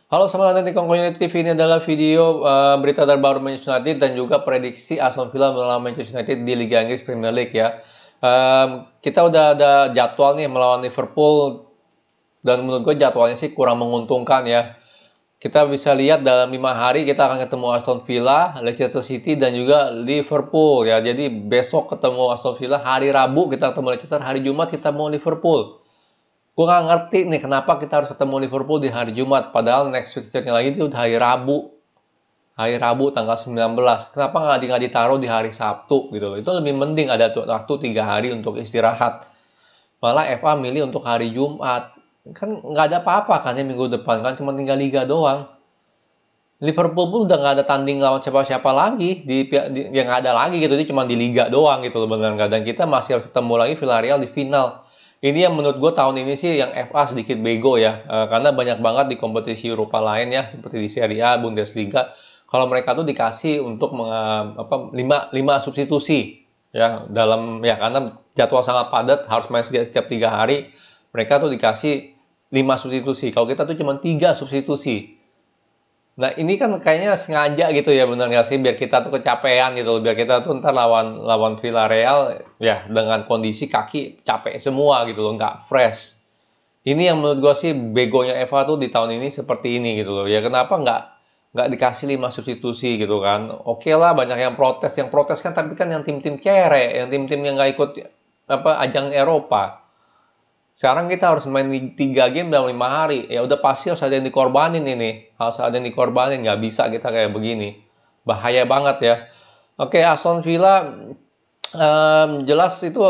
Halo, selamat datang di Kongko TV. Ini adalah video berita terbaru Manchester United dan juga prediksi Aston Villa melawan Manchester United di Liga Inggris Premier League ya. Kita udah ada jadwal nih melawan Liverpool dan menurut gue jadwalnya sih kurang menguntungkan ya. Kita bisa lihat dalam 5 hari kita akan ketemu Aston Villa, Leicester City dan juga Liverpool ya. Jadi besok ketemu Aston Villa, hari Rabu kita ketemu Leicester, hari Jumat kita mau Liverpool. Gue nggak ngerti nih kenapa kita harus ketemu Liverpool di hari Jumat. Padahal next fixture-nya lagi itu udah hari Rabu. Hari Rabu tanggal 19. Kenapa nggak ditaruh di hari Sabtu gitu loh. Itu lebih mending ada waktu 3 hari untuk istirahat. Malah FA milih untuk hari Jumat. Kan nggak ada apa-apa kan ya minggu depan. Kan cuma tinggal Liga doang. Liverpool pun udah nggak ada tanding lawan siapa-siapa lagi. Yang nggak ada lagi gitu. Dia cuma di Liga doang gitu loh beneran. Dan kita masih harus ketemu lagi Villarreal di final. Ini yang menurut gue tahun ini sih yang FA sedikit bego ya, karena banyak banget di kompetisi Eropa lain ya, seperti di Serie A, Bundesliga, kalau mereka tuh dikasih untuk 5 substitusi ya dalam ya karena jadwal sangat padat harus main setiap 3 hari, mereka tuh dikasih 5 substitusi. Kalau kita tuh cuma 3 substitusi. Nah ini kan kayaknya sengaja gitu ya benar nggak sih biar kita tuh kecapean gitu biar kita tuh ntar lawan lawan Villarreal ya dengan kondisi kaki capek semua gitu loh nggak fresh. Ini yang menurut gue sih begonya Eva tuh di tahun ini seperti ini gitu loh ya kenapa nggak dikasih 5 substitusi gitu kan. Oke lah banyak yang protes kan tapi kan yang tim-tim kere yang tim-tim yang nggak ikut apa ajang Eropa. Sekarang kita harus main 3 game dalam 5 hari. Ya udah pasti harus ada yang dikorbanin ini. Harus ada yang dikorbanin. Nggak bisa kita kayak begini. Bahaya banget ya. Oke, Aston Villa jelas itu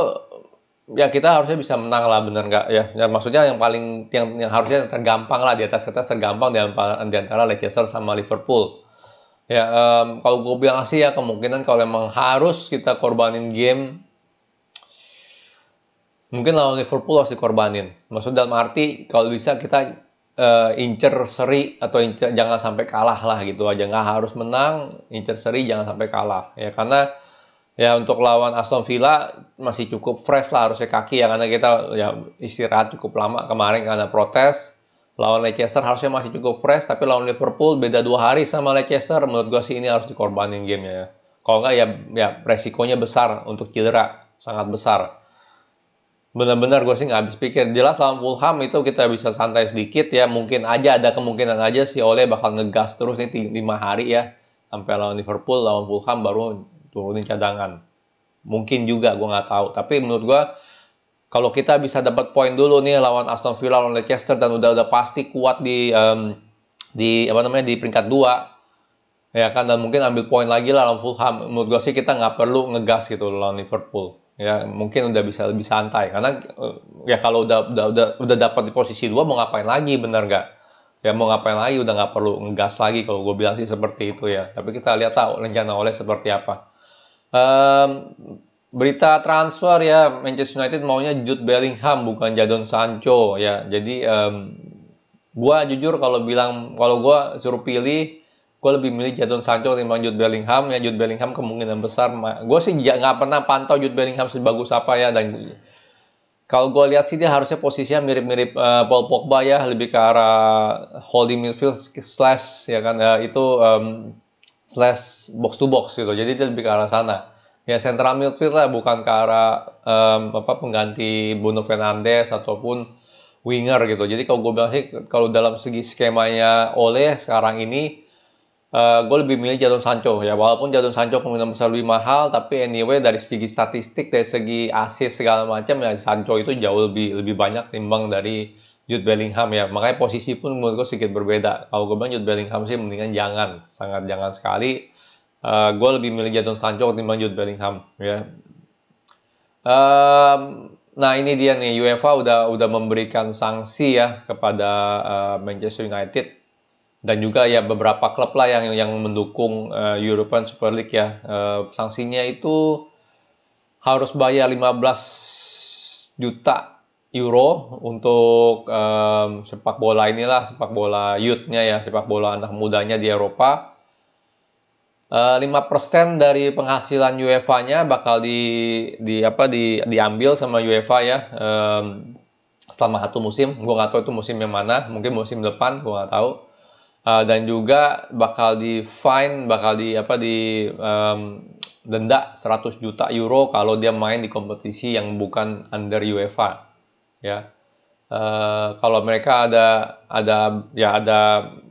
ya kita harusnya bisa menang lah bener nggak ya. Ya maksudnya yang paling yang harusnya tergampang lah di atas kita tergampang di antara Leicester sama Liverpool. Ya kalau gue bilang sih ya kemungkinan kalau memang harus kita korbanin game mungkin lawan Liverpool harus dikorbanin. Maksud dalam arti kalau bisa kita incer seri atau jangan sampai kalah lah gitu aja. Nggak harus menang, incer seri jangan sampai kalah. Ya karena ya untuk lawan Aston Villa masih cukup fresh lah harusnya kaki ya karena kita ya istirahat cukup lama kemarin karena protes. Lawan Leicester harusnya masih cukup fresh tapi lawan Liverpool beda 2 hari sama Leicester menurut gue sih ini harus dikorbanin gamenya. Kalau nggak ya resikonya besar untuk cedera sangat besar. Benar-benar gue sih nggak habis pikir. Jelas lawan Fulham itu kita bisa santai sedikit ya. Mungkin aja ada kemungkinan aja si Ole bakal ngegas terus nih 5 hari ya. Sampai lawan Liverpool, lawan Fulham baru turunin cadangan. Mungkin juga gue nggak tahu. Tapi menurut gue kalau kita bisa dapat poin dulu nih lawan Aston Villa, lawan Leicester dan udah pasti kuat di apa namanya di peringkat 2 ya kan dan mungkin ambil poin lagi lah lawan Fulham. Menurut gue sih kita nggak perlu ngegas gitu lawan Liverpool. Ya mungkin udah bisa lebih santai karena ya kalau udah dapat di posisi 2 mau ngapain lagi bener nggak? Ya mau ngapain lagi udah nggak perlu ngegas lagi kalau gue bilang sih seperti itu ya. Tapi kita lihat tahu rencana oleh seperti apa. Berita transfer ya Manchester United maunya Jude Bellingham bukan Jadon Sancho ya. Jadi gue jujur kalau gue suruh pilih gue lebih milih Jadon Sancho ketimbang Jude Bellingham ya. Jude Bellingham kemungkinan besar gue sih nggak pernah pantau Jude Bellingham sebagus apa ya dan kalau gue lihat sih dia harusnya posisinya mirip-mirip Paul Pogba ya lebih ke arah holding midfield slash ya kan itu slash box to box gitu jadi dia lebih ke arah sana ya central midfield lah bukan ke arah pengganti Bruno Fernandes ataupun winger gitu jadi kalau gue bilang sih kalau dalam segi skemanya Ole sekarang ini gue lebih milih Jadon Sancho ya walaupun Jadon Sancho kemungkinan besar lebih mahal tapi anyway dari segi statistik dari segi assist segala macam ya Sancho itu jauh lebih banyak timbang dari Jude Bellingham ya makanya posisi pun menurut gue sedikit berbeda kalau gue bilang Jude Bellingham sih mendingan sangat jangan sekali gue lebih milih Jadon Sancho ketimbang Jude Bellingham ya nah ini dia nih UEFA udah memberikan sanksi ya kepada Manchester United dan juga ya beberapa klub lah yang mendukung European Super League ya. Sanksinya itu harus bayar 15 juta euro untuk sepak bola inilah, sepak bola youth-nya ya, sepak bola anak mudanya di Eropa. 5% dari penghasilan UEFA-nya bakal diambil sama UEFA ya selama 1 musim. Gue nggak tahu itu musim yang mana, mungkin musim depan, gue nggak tahu. Dan juga bakal di fine, bakal di apa denda 100 juta euro kalau dia main di kompetisi yang bukan under UEFA, ya. Kalau mereka ada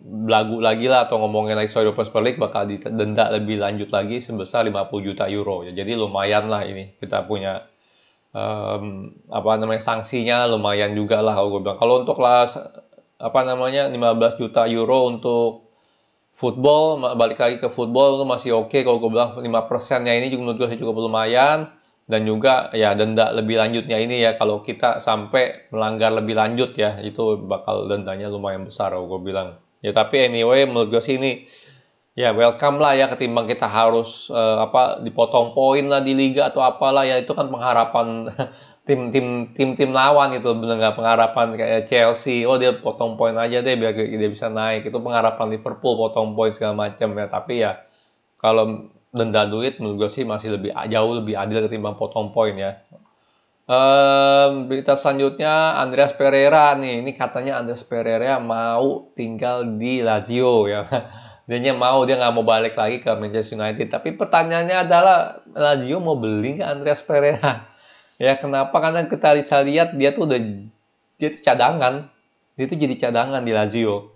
belagu lagi lah atau ngomongin lagi soal Europa League, bakal didenda lebih lanjut lagi sebesar 50 juta euro, ya. Jadi lumayan lah ini kita punya sanksinya lumayan juga lah kalau gue bilang. Kalau untuk kelas 15 juta euro untuk football, balik lagi ke football itu masih oke. Kalau gue bilang 5%-nya ini juga menurut gue cukup lumayan. Dan juga ya denda lebih lanjutnya ini ya, kalau kita sampai melanggar lebih lanjut ya, itu bakal dendanya lumayan besar kalau gue bilang. Ya tapi anyway menurut gue sih ini ya welcome lah ya, ketimbang kita harus dipotong poin lah di liga atau apalah ya, itu kan pengharapan tim lawan gitu, bener nggak? Pengharapan kayak Chelsea, oh dia potong poin aja deh biar dia bisa naik, itu pengharapan Liverpool potong poin segala macam ya. Tapi ya kalau denda duit menurut gue sih masih jauh lebih adil ketimbang potong poin ya. Berita selanjutnya Andreas Pereira nih, ini katanya Andreas Pereira mau tinggal di Lazio ya. Dia nggak mau balik lagi ke Manchester United. Tapi pertanyaannya adalah Lazio mau beli nggak Andreas Pereira? Ya kenapa? Karena kita bisa lihat dia tuh cadangan, dia tuh jadi cadangan di Lazio.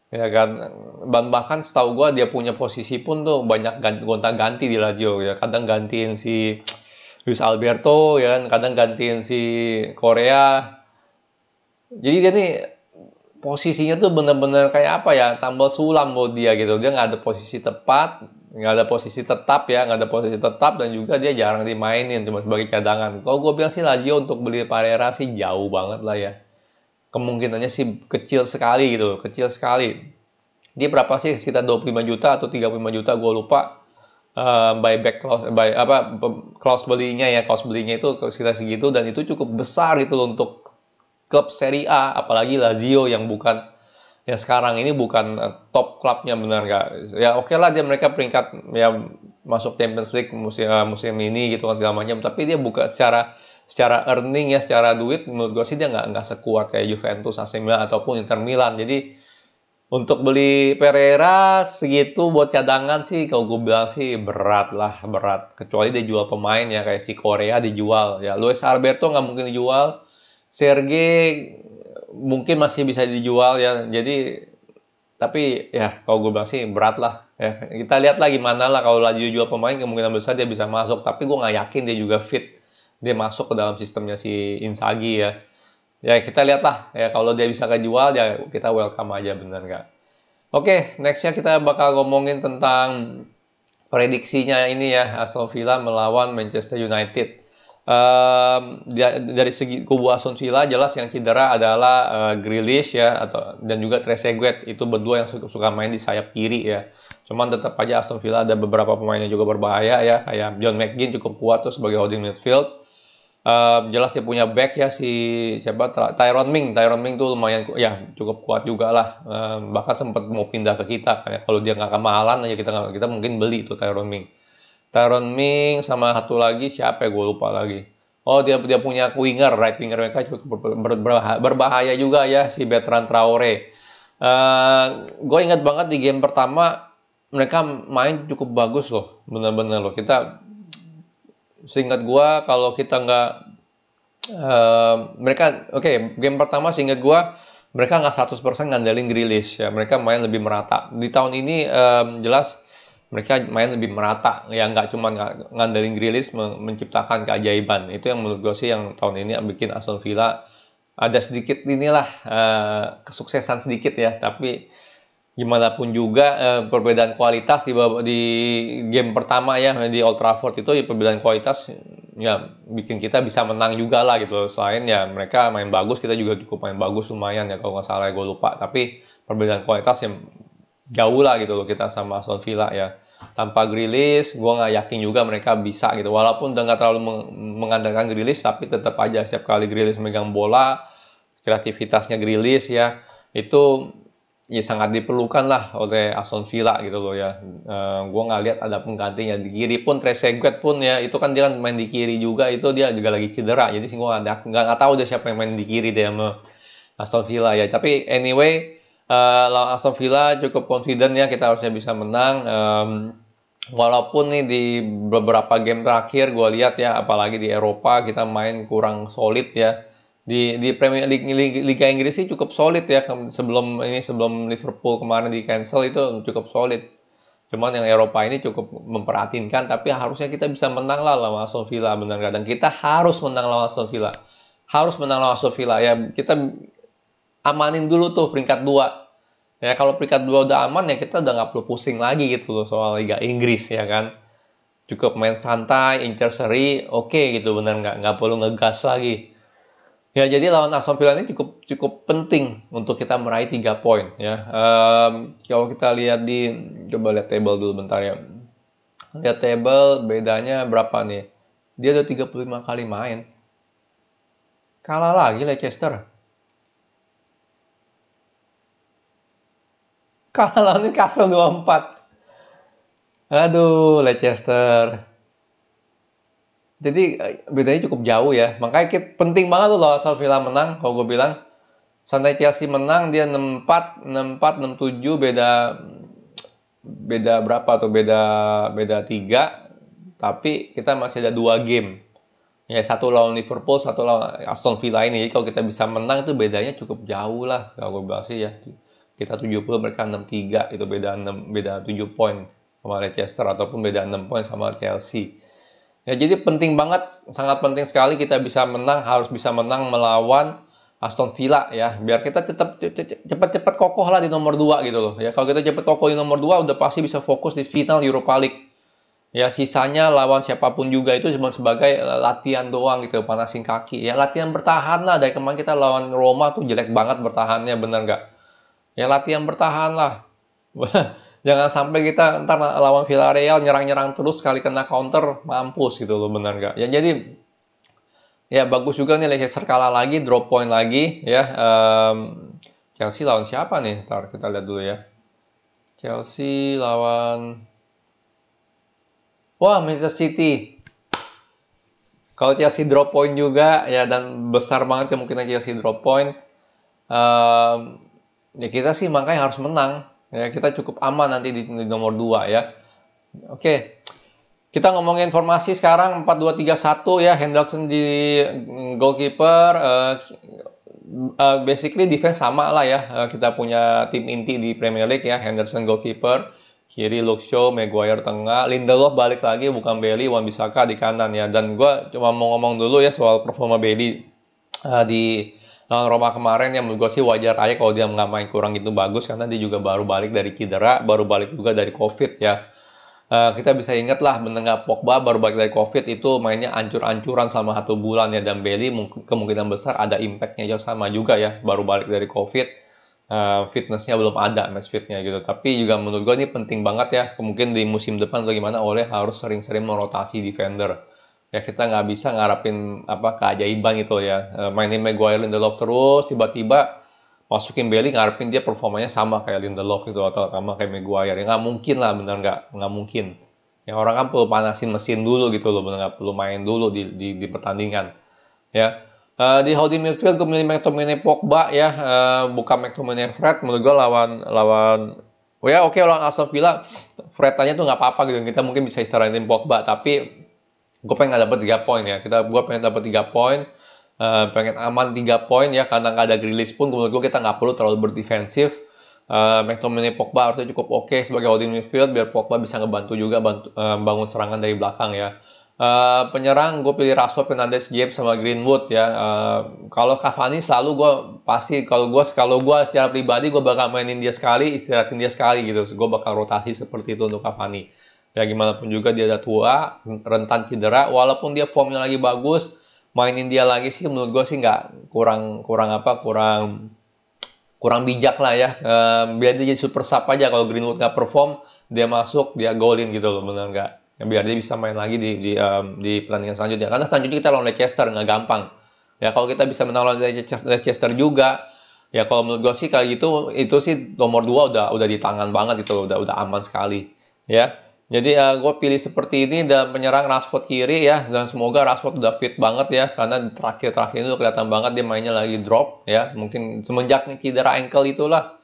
Ya kan, bahkan setahu gue dia punya posisi pun tuh banyak gonta-ganti di Lazio ya. Kadang gantiin si Luis Alberto ya kan, kadang gantiin si Korea. Jadi dia nih posisinya tuh bener-bener kayak apa ya, tambal sulam buat dia gitu. Dia nggak ada posisi tepat, nggak ada posisi tetap ya, nggak ada posisi tetap, dan juga dia jarang dimainin, cuma sebagai cadangan. Kalau gue bilang sih Lazio untuk beli Pereira sih jauh banget lah ya. Kemungkinannya sih kecil sekali gitu, kecil sekali. Dia berapa sih? Sekitar 25 juta atau 35 juta, gue lupa. Buyback clause belinya itu sekitar segitu, dan itu cukup besar itu untuk klub Serie A, apalagi Lazio yang sekarang ini bukan top klubnya, benar nggak? Ya oke lah, mereka peringkat ya masuk Champions League musim ini gitu kan segala macam, tapi dia bukan secara earning ya, secara duit menurut gue sih dia nggak sekuat kayak Juventus, AC Milan ataupun Inter Milan. Jadi untuk beli Pereira segitu buat cadangan sih kalau gue bilang sih berat. Kecuali dia jual pemain ya, kayak si Korea dijual ya. Luis Alberto nggak mungkin dijual. Sergei mungkin masih bisa dijual ya. Jadi tapi ya kalau gue bilang sih berat lah ya. Kita lihat lah gimana lah, kalau Lazio jual pemain kemungkinan besar dia bisa masuk, tapi gue nggak yakin dia juga fit, dia masuk ke dalam sistemnya si Inzaghi ya. Ya kita lihat lah ya, kalau dia bisa kejual ya kita welcome aja, bener nggak? Oke, nextnya kita bakal ngomongin tentang prediksinya ini ya, Aston Villa melawan Manchester United. Dari segi kubu Aston Villa jelas yang cedera adalah Grealish ya, dan juga Trezeguet, itu berdua yang suka main di sayap kiri ya. Cuman tetap aja Aston Villa ada beberapa pemain yang juga berbahaya ya, kayak John McGinn cukup kuat tuh sebagai holding midfield. Jelas dia punya back ya, Tyrone Ming tuh lumayan ya, cukup kuat juga lah. Bahkan sempat mau pindah ke kita kan ya, kalau dia nggak kemahalan aja kita mungkin beli itu Tyrone Ming sama satu lagi siapa ya, gue lupa lagi. Oh dia punya right winger mereka cukup berbahaya juga ya, si Bertrand Traore. Gue ingat banget di game pertama mereka main cukup bagus loh, bener-bener loh. Seingat gue kalau kita nggak game pertama seingat gue mereka nggak 100% ngandelin Grealish ya, mereka main lebih merata. Di tahun ini jelas mereka main lebih merata ya, nggak cuma ngandelin Grealish menciptakan keajaiban. Itu yang menurut gue sih yang tahun ini bikin Aston Villa ada sedikit kesuksesan sedikit ya. Tapi gimana pun juga perbedaan kualitas di game pertama ya di Old Trafford itu ya, perbedaan kualitas ya bikin kita bisa menang juga lah gitu. Selain ya mereka main bagus, kita juga cukup main bagus lumayan ya, kalau nggak salah gue lupa. Tapi perbedaan kualitas yang jauh lah gitu loh kita sama Aston Villa ya. Tanpa Grealish gue nggak yakin juga mereka bisa gitu. Walaupun udah nggak terlalu mengandalkan Grealish, tapi tetap aja setiap kali Grealish megang bola, kreativitasnya Grealish ya itu ya sangat diperlukan lah oleh Aston Villa gitu loh ya. Gue nggak lihat ada penggantinya di kiri pun. Trezeguet pun ya, itu kan dia kan main di kiri juga, itu dia juga lagi cedera. Jadi sih gue nggak tahu deh siapa yang main di kiri deh sama Aston Villa ya. Tapi anyway Lawan Aston Villa cukup confident ya, kita harusnya bisa menang. Walaupun nih di beberapa game terakhir gue lihat ya, apalagi di Eropa kita main kurang solid ya. Di Premier League Liga Inggris sih cukup solid ya, sebelum Liverpool kemarin di cancel itu cukup solid. Cuman yang Eropa ini cukup memperhatinkan, tapi harusnya kita bisa menang lah lawan Aston Villa, benar nggak? Dan kita harus menang lawan Aston Villa. Harus menang lawan Aston Villa ya. Kita amanin dulu tuh peringkat 2. Ya kalau peringkat 2 udah aman ya kita udah nggak perlu pusing lagi gitu loh soal Liga Inggris ya kan. Cukup main santai, incer seri, oke gitu, bener nggak perlu ngegas lagi. Ya jadi lawan Aston Villa ini cukup penting untuk kita meraih 3 poin ya. Kalau kita lihat coba lihat table dulu bentar ya. Lihat table bedanya berapa nih? Dia udah 35 kali main. Kalah lagi Leicester. Kalah lawan Newcastle 2-4. Aduh, Leicester. Jadi bedanya cukup jauh ya. Makanya penting banget tuh lawan Aston Villa menang. Kalau gue bilang, santai Chelsea menang dia 6-4, 6-4, 6-7 beda berapa tuh? Beda 3. Tapi kita masih ada 2 game. Ya, satu lawan Liverpool, satu lawan Aston Villa ini. Jadi kalau kita bisa menang itu bedanya cukup jauh lah. Kalau gue bilang sih ya. Kita 70, mereka 63, itu beda 7 poin sama Leicester, ataupun beda 6 poin sama Chelsea. Ya jadi penting banget, sangat penting sekali kita bisa menang, harus bisa menang melawan Aston Villa ya, biar kita tetap cepat-cepat kokoh lah di nomor 2 gitu loh. Ya kalau kita cepat kokoh di nomor 2 udah pasti bisa fokus di final Europa League. Ya sisanya lawan siapapun juga itu cuma sebagai latihan doang gitu, panasin kaki. Ya latihan bertahan lah, dari kemarin kita lawan Roma tuh jelek banget bertahannya, bener nggak? Ya latihan bertahan lah. Jangan sampai kita ntar lawan Villarreal nyerang-nyerang terus, sekali kena counter mampus gitu loh, benar nggak? Ya jadi ya bagus juga nih Leicester kalah lagi, drop point lagi ya. Chelsea lawan siapa nih? Ntar kita lihat dulu ya. Chelsea lawan Manchester City. Kalau Chelsea drop point juga ya, dan besar banget kemungkinan Chelsea drop point. Ya kita sih makanya harus menang. Ya kita cukup aman nanti di nomor 2 ya. Oke. Kita ngomongin formasi sekarang 4-2-3-1 ya. Henderson di goalkeeper. Basically defense sama lah ya. Kita punya tim inti di Premier League ya. Henderson goalkeeper, kiri Luke Shaw, Maguire tengah, Lindelof balik lagi, bukan Bailey, Wan-Bissaka di kanan ya. Dan gue cuma mau ngomong dulu ya soal performa Bailey di Roma kemarin. Yang menurut gue sih wajar aja kalau dia nggak main kurang gitu bagus, karena dia juga baru balik dari cedera, baru balik juga dari COVID ya. Kita bisa ingat lah menengah Pogba baru balik dari COVID itu mainnya ancur-ancuran selama 1 bulan ya, dan Bailey kemungkinan besar ada impactnya juga sama juga ya, baru balik dari COVID, fitnessnya belum ada, match fitnya gitu. Tapi juga menurut gue ini penting banget ya, mungkin di musim depan bagaimana Ole harus sering-sering merotasi defender. Ya kita nggak bisa ngarapin keajaiban gitu ya, mainin Maguire, Lindelof terus tiba-tiba masukin Bailey ngarepin dia performanya sama kayak Lindelof gitu atau sama kayak Maguire. Ya nggak mungkin lah, bener nggak mungkin. Ya orang kan perlu panasin mesin dulu gitu loh, bener nggak perlu main dulu di pertandingan ya. Di holding midfield gue milih McTominay, Pogba ya, bukan McTominay, Fred. Menurut gue lawan oke, lawan Aston Villa Fred aja tuh nggak apa-apa gitu, kita mungkin bisa istirahatin Pogba, tapi gue pengen dapat 3 poin ya. Gue pengen dapat 3 poin, pengen aman 3 poin ya, karena nggak ada Grealish pun menurut gue kita nggak perlu terlalu berdefensif. McTominay, Pogba harusnya cukup oke sebagai holding midfield, biar Pogba bisa ngebantu juga bangun serangan dari belakang ya. Penyerang gue pilih Rashford, Fernandes, James sama Greenwood ya. Kalau Cavani selalu gue pasti, kalau gue secara pribadi gue bakal mainin dia sekali, istirahatin dia sekali gitu. Gue bakal rotasi seperti itu untuk Cavani. Ya gimana pun juga dia udah tua, rentan cedera, walaupun dia formnya lagi bagus, mainin dia lagi sih menurut gue sih nggak kurang bijak lah ya. Biar dia jadi super sub aja, kalau Greenwood nggak perform dia masuk, dia golin gitu loh, bener nggak? Ya, biar dia bisa main lagi di pertandingan selanjutnya, karena selanjutnya kita lawan Leicester, nggak gampang ya. Kalau kita bisa menang lawan Leicester juga ya, kalau menurut gue sih kayak gitu, itu sih nomor 2 udah di tangan banget gitu, udah aman sekali ya. Jadi gue pilih seperti ini, dan penyerang Rashford kiri ya, dan semoga Rashford udah fit banget ya, karena terakhir ini udah kelihatan banget dia mainnya lagi drop ya, mungkin semenjak cedera ankle itulah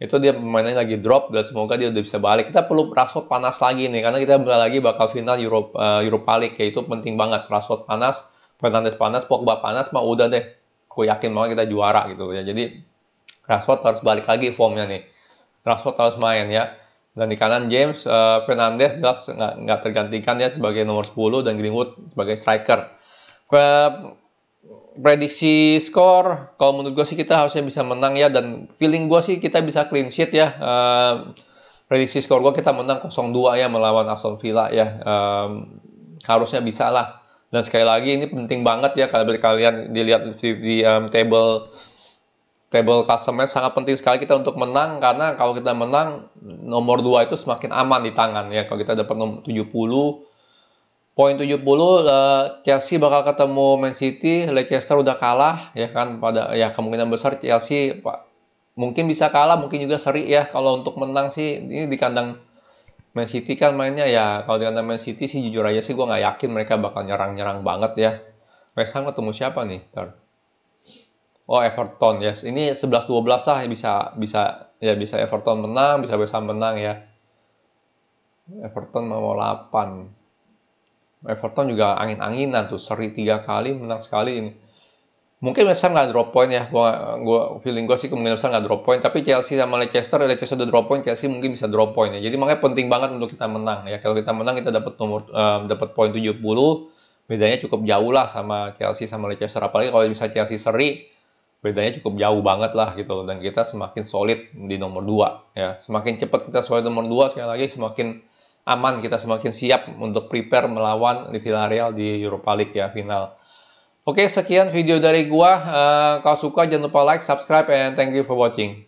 Itu dia pemainnya lagi drop dan semoga dia udah bisa balik. Kita perlu Rashford panas lagi nih karena kita bentar lagi bakal final Europa League ya, itu penting banget. Rashford panas, Fernandes panas, Pogba panas, mah udah deh. Aku yakin banget kita juara gitu ya. Jadi Rashford harus balik lagi formnya nih. Rashford harus main ya. Dan di kanan James, Fernandes jelas nggak tergantikan ya sebagai nomor 10 dan Greenwood sebagai striker. Prediksi skor, kalau menurut gue sih kita harusnya bisa menang ya, dan feeling gue sih kita bisa clean sheet ya. Prediksi skor gue kita menang 0-2 ya melawan Aston Villa ya. Harusnya bisa lah. Dan sekali lagi ini penting banget ya kalau kalian dilihat di table klasemen, sangat penting sekali kita untuk menang, karena kalau kita menang nomor 2 itu semakin aman di tangan ya. Kalau kita dapat nomor 70 poin 70, Chelsea bakal ketemu Man City, Leicester udah kalah ya kan, pada ya kemungkinan besar Chelsea mungkin bisa kalah, mungkin juga seri ya. Kalau untuk menang sih ini di kandang Man City kan mainnya ya, kalau di kandang Man City sih jujur aja sih gue nggak yakin mereka bakal nyerang-nyerang banget ya. West Ham ketemu siapa nih? Oh, Everton ya. Yes. Ini 11-12 lah, bisa Everton menang, bisa West Ham menang ya. Everton mau 8. Everton juga angin-anginan tuh, seri 3 kali, menang sekali ini. Mungkin West Ham nggak drop point ya, feeling gue sih kemungkinan besar nggak drop point. Tapi Chelsea sama Leicester udah drop point, Chelsea mungkin bisa drop point ya. Jadi makanya penting banget untuk kita menang ya. Kalau kita menang kita dapat poin 70, bedanya cukup jauh lah sama Chelsea sama Leicester. Apalagi kalau bisa Chelsea seri, bedanya cukup jauh banget lah gitu. Dan kita semakin solid di nomor 2 ya. Semakin cepat kita solid nomor 2, sekali lagi semakin aman, kita semakin siap untuk prepare melawan Villarreal di Europa League ya, final. Oke, sekian video dari gua. Kalau suka jangan lupa like, subscribe, and thank you for watching.